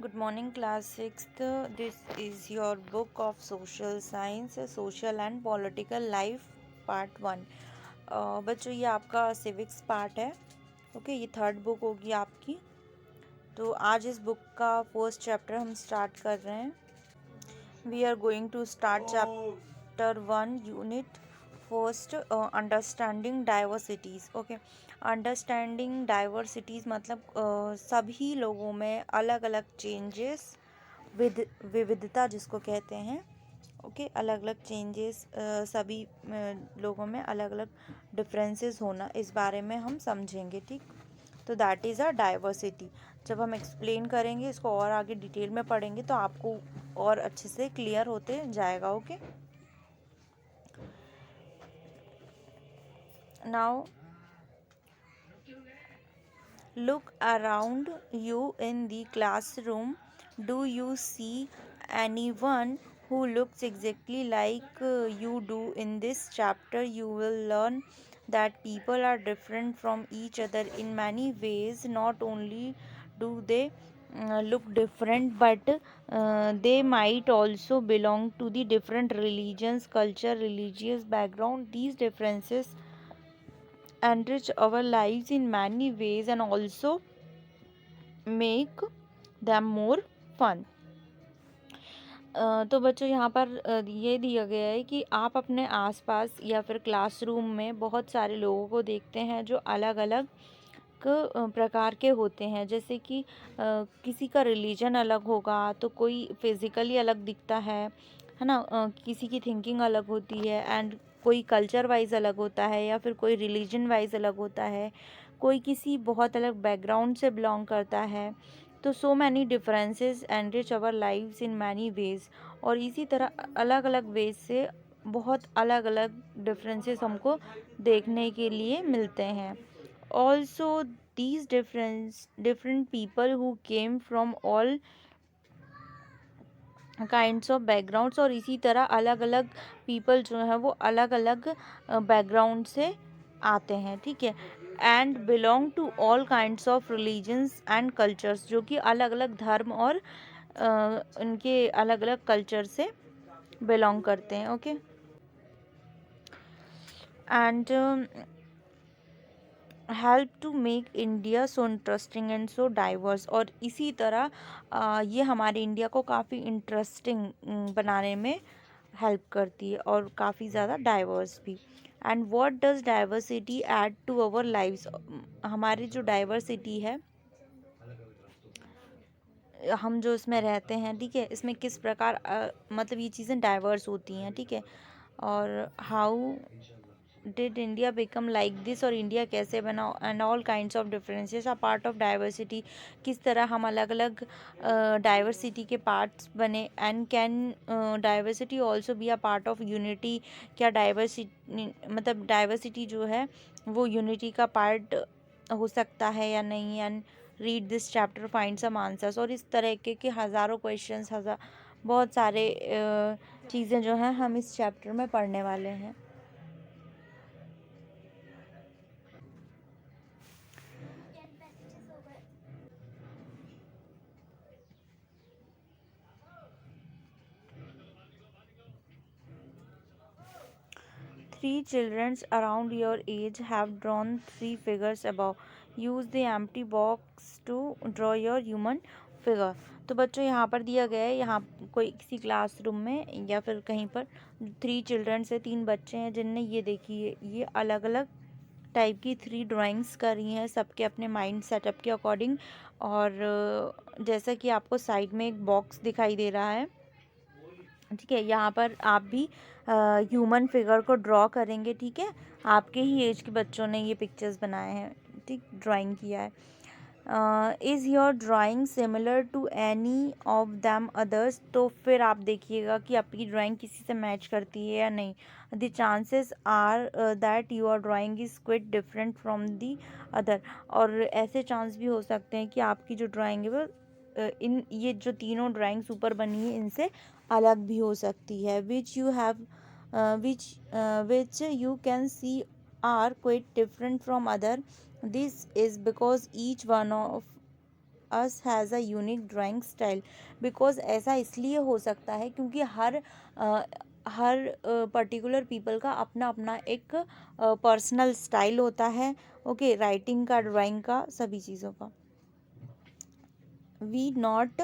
Good morning, class 6th. This is your book of social science, social and political life, part 1. बच्चों ये आपका civics part है. Okay, ये third book होगी आपकी. तो आज इस बुक का फर्स्ट चैप्टर हम स्टार्ट कर रहे हैं. We are going to start chapter 1 unit first, understanding diversities. Okay, understanding diversities मतलब सभी लोगों में अलग अलग चेंजेस, विविधता जिसको कहते हैं. ओके, अलग अलग चेंजेस, सभी लोगों में अलग अलग डिफरेंसेस होना, इस बारे में हम समझेंगे. ठीक, तो दैट इज़ अ डाइवर्सिटी. जब हम एक्सप्लेन करेंगे इसको और आगे डिटेल में पढ़ेंगे तो आपको और अच्छे से क्लियर होते जाएगा. Okay, now look around you in the classroom. Do you see anyone who looks exactly like you do? In this chapter, you will learn that people are different from each other in many ways. Not only do they look different, but they might also belong to the different religions, culture, religious background. These differences enrich our lives in many ways and also make them more fun. तो बच्चों यहाँ पर ये दिया गया है कि आप अपने आसपास या फिर क्लासरूम में बहुत सारे लोगों को देखते हैं जो अलग अलग प्रकार के होते हैं. जैसे कि किसी का रिलीजन अलग होगा तो कोई फिजिकली अलग दिखता है ना. किसी की थिंकिंग अलग होती है एंड कोई कल्चर वाइज अलग होता है या फिर कोई रिलीजन वाइज अलग होता है. कोई किसी बहुत अलग बैकग्राउंड से बिलोंग करता है. तो so many differences enrich our lives in many ways. और इसी तरह अलग अलग वेज से बहुत अलग अलग डिफरेंसेस हमको देखने के लिए मिलते हैं. Also, these different people who came from all kinds of backgrounds, और इसी तरह अलग अलग people जो है वो अलग अलग बैकग्राउंड से आते हैं. ठीक है, and belong to all kinds of religions and cultures, जो कि अलग अलग धर्म और उनके अलग अलग कल्चर से बिलोंग करते हैं. Okay, and help to make India so interesting and so diverse. और इसी तरह ये हमारे इंडिया को काफ़ी इंटरेस्टिंग बनाने में हेल्प करती है और काफ़ी ज़्यादा डाइवर्स भी. And what does diversity add to our lives. हमारी जो डाइवर्सिटी है, हम जो इसमें रहते हैं, ठीक है, इसमें किस प्रकार मतलब ये चीज़ें डाइवर्स होती हैं. ठीक है, और how did India become like this, और इंडिया कैसे बना, and all kinds of differences are part of diversity. किस तरह हम अलग अलग डाइवर्सिटी के पार्ट्स बने. And can diversity also be a part of unity. क्या डाइवर्सिटी मतलब डाइवर्सिटी जो है वो यूनिटी का पार्ट हो सकता है या नहीं. And read this chapter, find some answers. और इस तरह के हज़ारों क्वेश्चंस, बहुत सारे चीज़ें जो हैं हम इस चैप्टर में पढ़ने वाले हैं. Three children around your age have drawn three figures above. Use the empty box to draw your human figure. तो बच्चों यहाँ पर दिया गया है, यहाँ कोई किसी क्लासरूम में या फिर कहीं पर 3 चिल्ड्रन से 3 बच्चे हैं जिनने ये देखी है, ये अलग अलग टाइप की 3 ड्राइंग्स करी हैं सबके अपने माइंड सेटअप के अकॉर्डिंग. और जैसा कि आपको साइड में एक बॉक्स दिखाई दे रहा है, ठीक है, यहाँ पर आप भी ह्यूमन फिगर को ड्रॉ करेंगे. ठीक है, आपके ही एज के बच्चों ने ये पिक्चर्स बनाए हैं, ठीक, ड्राइंग किया है. Is your drawing similar to any of them others. तो फिर आप देखिएगा कि आपकी ड्राइंग किसी से मैच करती है या नहीं. The chances are that your drawing is quite different from the other. और ऐसे चांस भी हो सकते हैं कि आपकी जो ड्राइंग है वो इन ये जो तीनों ड्राइंग्स ऊपर बनी है इनसे अलग भी हो सकती है. Which you can see are quite different from other. This is because each one of us has a unique drawing style, because ऐसा इसलिए हो सकता है क्योंकि हर पर्टिकुलर पीपल का अपना अपना एक पर्सनल स्टाइल होता है। ओके, राइटिंग का, ड्राइंग का, सभी चीज़ों का। We not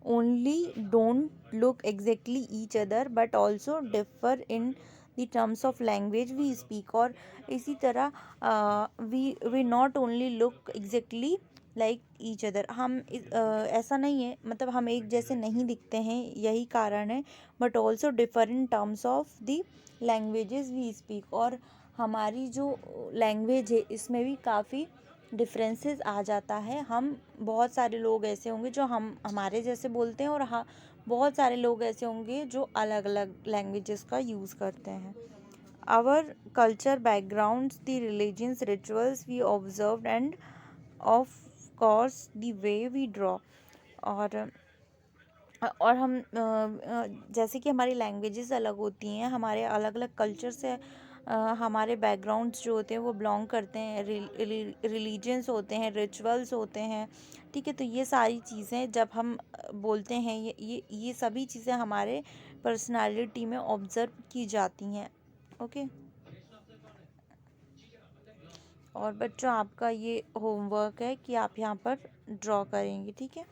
only don't look exactly each other but also differ in the terms of language we speak। और इसी तरह we not only look exactly like each other, हम ऐसा नहीं है, मतलब हम एक जैसे नहीं दिखते हैं, यही कारण है, but also differ in terms of the languages we speak। और हमारी जो लैंग्वेज है इसमें भी काफ़ी डिफरेंसेस आ जाता है। हम बहुत सारे लोग ऐसे होंगे जो हमारे जैसे बोलते हैं, और हाँ, बहुत सारे लोग ऐसे होंगे जो अलग अलग लैंग्वेजेस का यूज़ करते हैं। Our culture backgrounds, the religions rituals we observe and of course the way we draw. और हम जैसे कि हमारी लैंग्वेजेस अलग होती हैं, हमारे अलग अलग कल्चर से हमारे बैकग्राउंड्स जो होते हैं वो बिलोंग करते हैं, रिलीजन्स होते हैं, रिचुअल्स होते हैं। ठीक है, तो ये सारी चीज़ें जब हम बोलते हैं, ये सभी चीज़ें हमारे पर्सनालिटी में ऑब्जर्व की जाती हैं। ओके, और बच्चों आपका ये होमवर्क है कि आप यहाँ पर ड्रॉ करेंगे। ठीक है,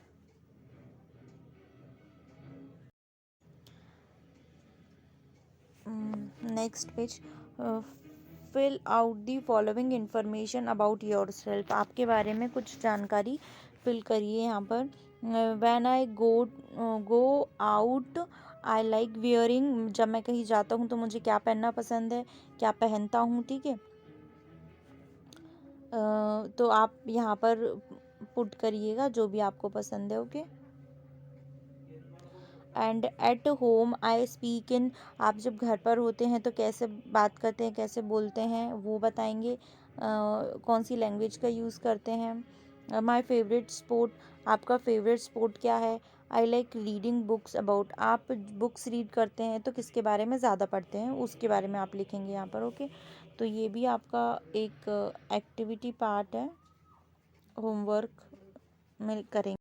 next page, fill out the following information about yourself. आपके बारे में कुछ जानकारी फिल करिए यहाँ पर। When I go out I like wearing, जब मैं कहीं जाता हूँ तो मुझे क्या पहनना पसंद है, क्या पहनता हूँ। ठीक है, तो आप यहाँ पर पुट करिएगा जो भी आपको पसंद है। Okay, and at home I speak in, आप जब घर पर होते हैं तो कैसे बात करते हैं, कैसे बोलते हैं, वो बताएंगे। कौन सी लैंग्वेज का यूज़ करते हैं। माई फेवरेट स्पोर्ट, आपका फेवरेट स्पोर्ट क्या है। I like reading books about, आप बुक्स रीड करते हैं तो किसके बारे में ज़्यादा पढ़ते हैं, उसके बारे में आप लिखेंगे यहाँ पर। ओके, तो ये भी आपका एक एक्टिविटी पार्ट है, होमवर्क में करेंगे।